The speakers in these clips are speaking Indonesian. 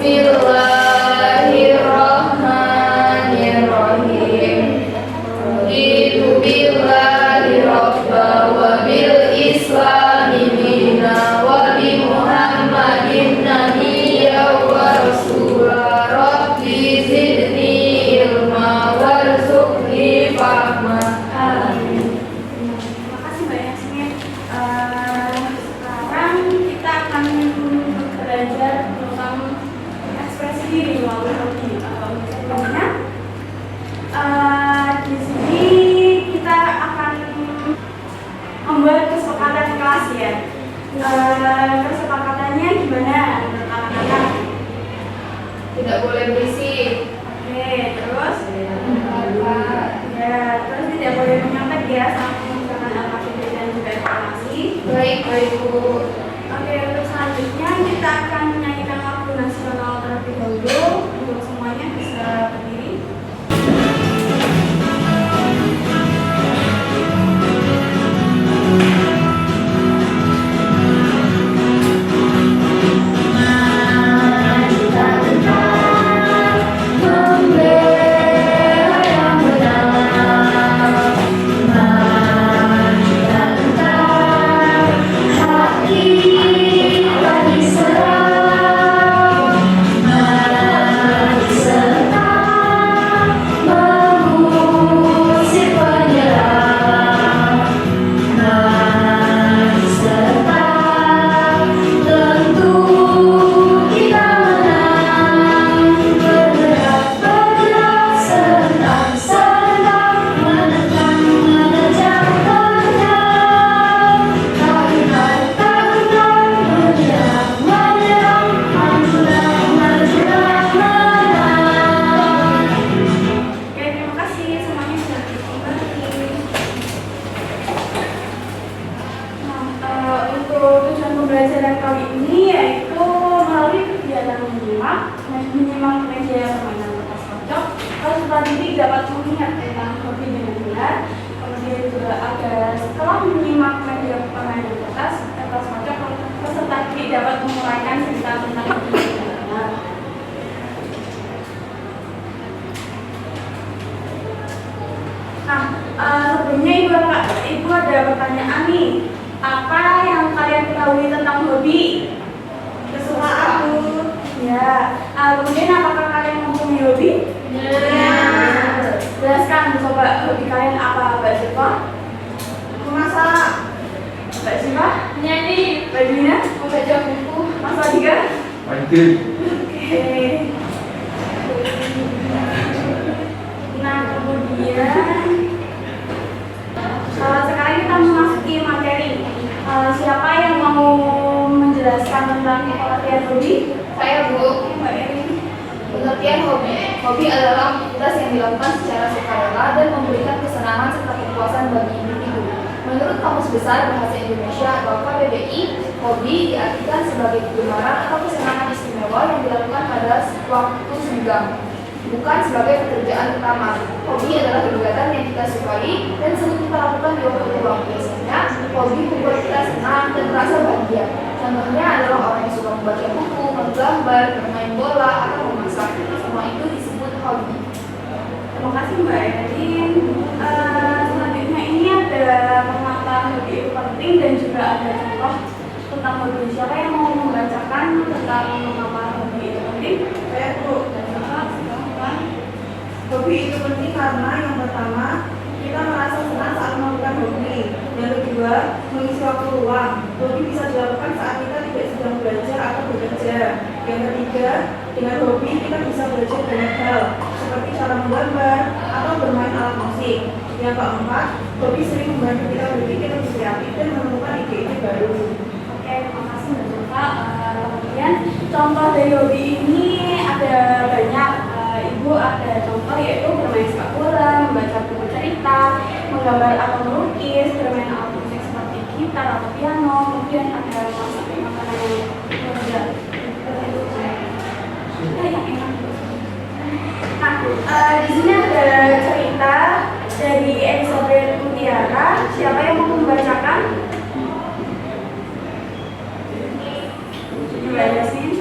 Bismillahirrahmanirrahim. Raditu billahi rabba wa bil islami dina wa bi Muhammadin nabiyya wa rasula. Rabbi zidni ilma warzuqni fahma. Amin. Terima kasih Mbak Yasmin. Sekarang kita akan belajar tentang ekspresi diri melalui hobi atau sebelumnya. Di sini kita akan membuat kesepakatan kelas ya. Kesepakatannya gimana menurut anak-anak? Tidak boleh berisik. Oke, terus ya, terus tidak boleh menyontek ya sama menggunakan alfabet dan juga informasi. Baik Bu. Oke, untuk selanjutnya kita akan menyanyikan lagu nasional terlebih dahulu. Untuk semuanya bisa berdiri. Pembelajaran kali ini yaitu melalui kegiatan menyimak media permainan kertas kocok. Lalu setelah ini dapat mengingat tentang hobi dengan benar. Kemudian juga ada setelah menyimak media permainan kertas kocok, peserta didik dapat menguraikan cerita tentang hobi dengan benar. Nah, sebelumnya ibu ada pertanyaan nih. Apa yang kalian ketahui tentang hobi? Kesukaan aku. Ya. Kemudian apakah kalian mempunyai hobi? Ya. Jelaskan coba hobi kalian apa, Mbak Siva? Memasak. Mbak Siva? Menyanyi. Mbak Dina? Membaca buku. Mas Adika? Main game. Oke. Nah, kemudian sekarang kita memasuki materi. Siapa yang mau menjelaskan tentang pengertian hobi? Saya Bu. Mbak Erin. Pengertian hobi adalah aktivitas yang dilakukan secara sukarela dan memberikan kesenangan serta kepuasan bagi individu. Menurut Kamus Besar Bahasa Indonesia atau KBBI, hobi diartikan sebagai kegemaran atau kesenangan istimewa yang dilakukan pada waktu senggang, bukan sebagai pekerjaan utama. Hobi adalah kegiatan yang kita sukai dan sering kita lakukan di waktu luang. Biasanya, hobi membuat kita senang dan merasa bahagia. Contohnya adalah orang yang suka membaca buku, menggambar, bermain bola, atau memasak. Semua itu disebut hobi. Terima kasih Mbak Erin. Selanjutnya ini ada mengapa hobi itu penting dan juga ada contoh tentang hobi. Siapa yang mau membacakan tentang mengapa hobi itu penting? Saya Bu. Hobi itu penting karena yang pertama kita merasa senang saat melakukan hobi. Yang kedua, mengisi waktu luang. Hobi bisa dilakukan saat kita tidak sedang belajar atau bekerja. Yang ketiga, dengan hobi kita bisa belajar banyak hal seperti cara menggambar atau bermain alat musik. Yang keempat, hobi sering membantu kita berpikir lebih kreatif dan menemukan ide-ide baru. Oke, terima kasih Mbak Zulfa. Kemudian contoh dari hobi ini ada banyak. Ibu ada contoh yaitu bermain sepak bola, membaca buku cerita, menggambar atau melukis, bermain alat musik seperti gitar atau piano, kemudian ada masak makanan yang berbeda. Nah, di sini ada cerita dari Elizabeth Mutiara. Siapa yang mau membacakan? Mbak Yasmin.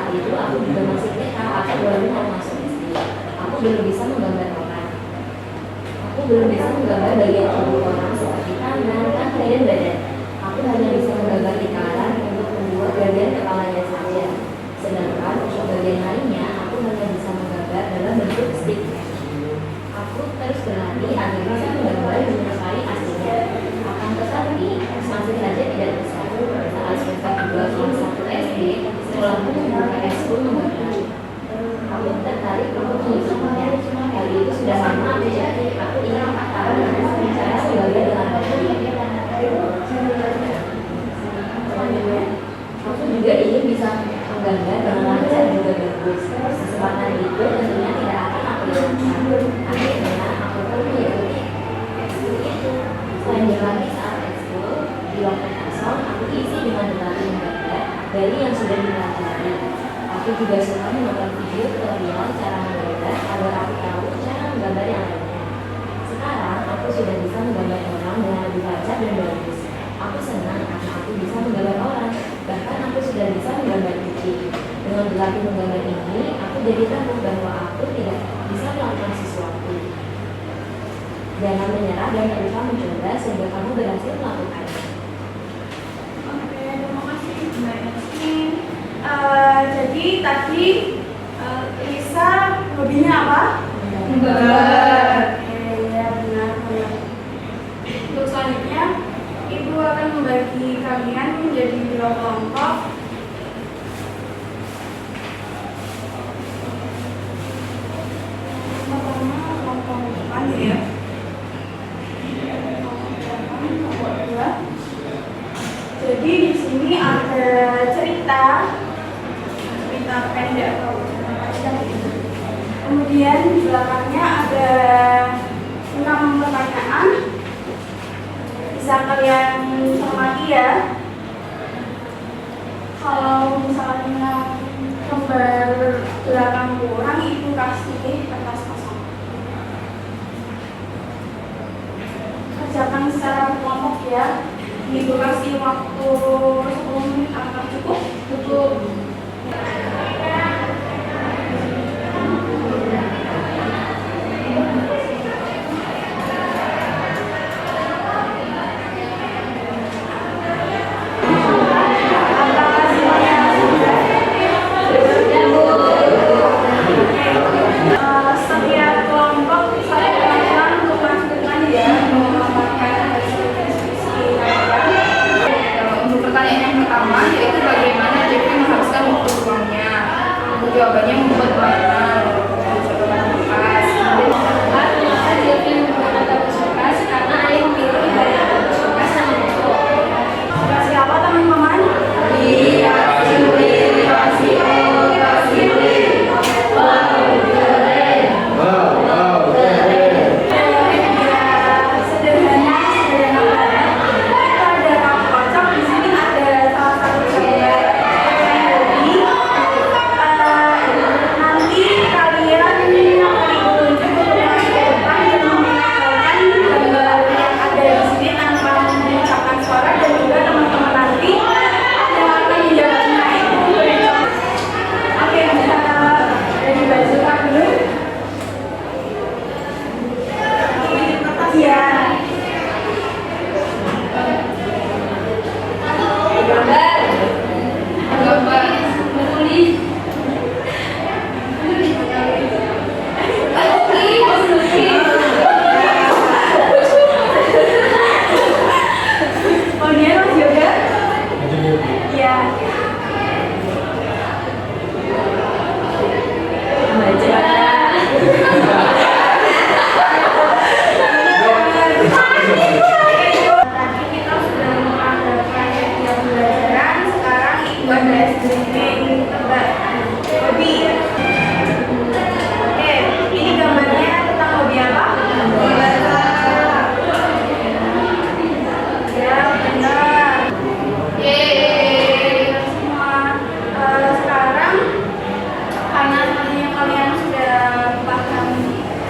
saat itu aku juga masih TK atau baru mau masuk SD. Aku belum bisa menggambar orang. Aku belum bisa menggambar bagian tubuh orang seperti tangan, kaki, dan badan. Aku hanya bisa menggambar lingkaran untuk membuat bagian kepalanya saja. Sedangkan untuk bagian lainnya, aku hanya bisa menggambar dalam bentuk stick. Aku terus berlatih agar bisa menggambar menyerupai aslinya. Akan tetapi, masih saja tidak bisa. Saat semester 2 kelas 1 SD, sekolahku membuka ekskul menggambar. Aku tertarik untuk mengikutinya. Kali itu sudah lama aku ingin tahu cara menggambar dengan baik. Aku juga ingin bisa menggambar dengan lancar juga bagus. Kesempatan itu tentunya tidak akan aku lewatkan. Akhirnya aku pun mengikuti ekskul itu. Selain berlatih saat ekskul, di waktu kosong aku isi dengan berlatih menggambar dari yang sudah dipelajari. Aku juga suka menonton video tutorial cara menggambar agar aku tahu cara menggambar yang lainnya. Sekarang aku sudah bisa menggambar orang dengan lebih lancar dan bagus. Aku senang karena aku bisa menggambar orang. Bahkan aku sudah bisa menggambar kucing. Dengan berlatih menggambar ini, aku jadi tahu bahwa aku tidak bisa melakukan sesuatu. Jangan menyerah dan berusaha mencoba sehingga kamu berhasil melakukannya. Oke, terima kasih Mbak Yasmin. Jadi tadi Lisa hobinya apa? Menggambar. Oke, ya benar. Untuk selanjutnya, Ibu akan membagi kalian menjadi 2 kelompok. Pertama kelompok depan ya. Kelompok 2. Jadi di sini ada cerita pendek atau cerita panjang gitu. Kemudian di belakangnya ada 6 pertanyaan. Bisa kalian cermati ya. Kalau misalnya gambar belakang kurang, Ibu kasih kertas kosong. Kerjakan secara kelompok ya. Ibu kasih waktu 10 menit, apakah cukup? Cukup. Setiap kelompok saya akan untuk lanjutkan ya, menggambarkan hasil diskusi kalian. Untuk pertanyaan yang pertama, yaitu bagaimana Jeffrey menghabiskan waktu luangnya. Untuk jawabannya membuat mainan, catatan bekas. Kemudian mengapa Jeffrey menggunakan tabus bekas karena ayah memiliki banyak tabus bekas yang menumpuk. Kasih apa teman-teman? Sederhana banget. Kita ada kamu kocok di sini, ada salah satu gambar hobi. Nanti kalian Ibu tunjuk untuk masuk ke depan dan mengenalkan gambar yang ada di sini tanpa mengucapkan suara, dan juga teman-teman nanti yang akan menjawabnya itu beritahu. Oke, bisa dari bajukan dulu. Iya. Gambar, menulis. Oh, dia Mas Yoga? Iya. Tadi kita sudah mengadakan media pembelajaran, sekarang Ibu ada streaming tebak hobi. Oke, ini gambarnya tentang hobi apa? Ya, benar. Yeay. Semua. Sekarang karena nantinya kalian sudah paham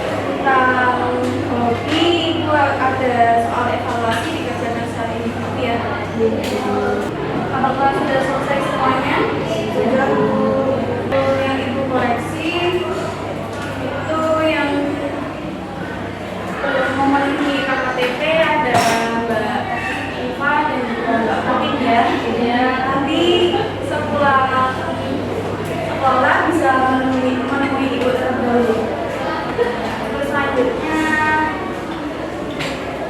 tentang hobi, Ibu ada soal evaluasi dikerjakan secara individu ya. Apakah sudah selesai semuanya? Sudah. sekolah bisa menemui ibu terlebih dahulu. Terus selanjutnya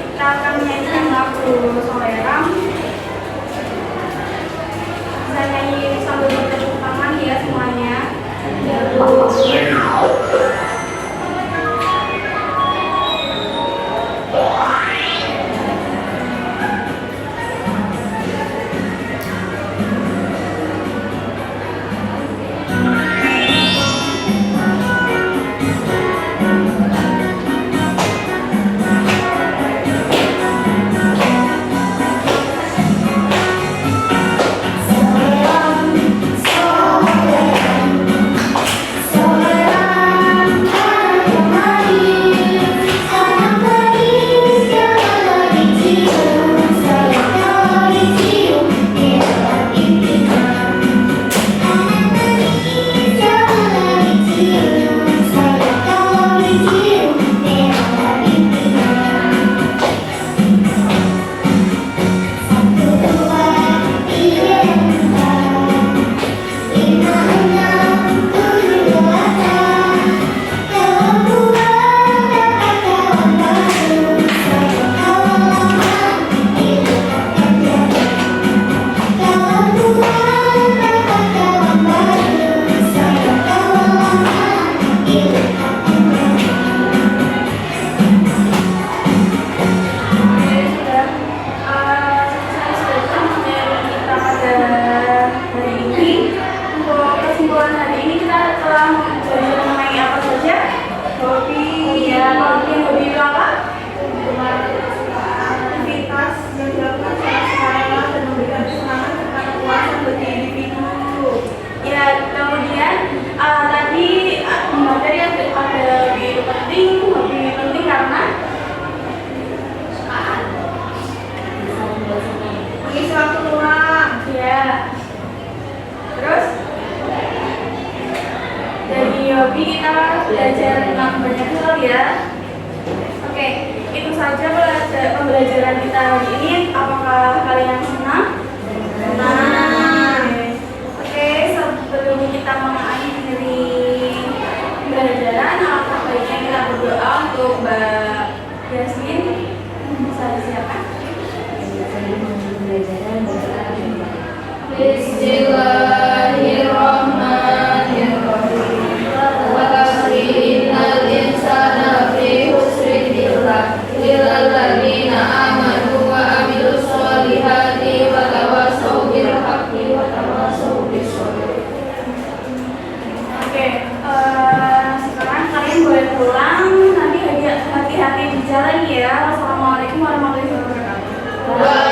kita akan menyanyikan lagu Soleram. Bisa nyanyi sambil bertepuk tangan ya semuanya. Hobi kita belajar tentang banyak hal ya. Oke, itu saja pembelajaran kita hari ini. Apakah kalian senang? Senang. Oke, sebelum kita mengakhiri pembelajaran, alangkah baiknya kita berdoa untuk Mbak Yasmin. Bisa disiapkan? Bismillahirrahmanirrahim. Innal insana fi khusrin illal ladzina amanu wa amilus solihati wa tawassaw bil haqqi wa tawassaw bis sabr. Oke, sekarang kalian boleh pulang. Nanti hati-hati di jalan ya. Wassalamualaikum warahmatullahi wabarakatuh.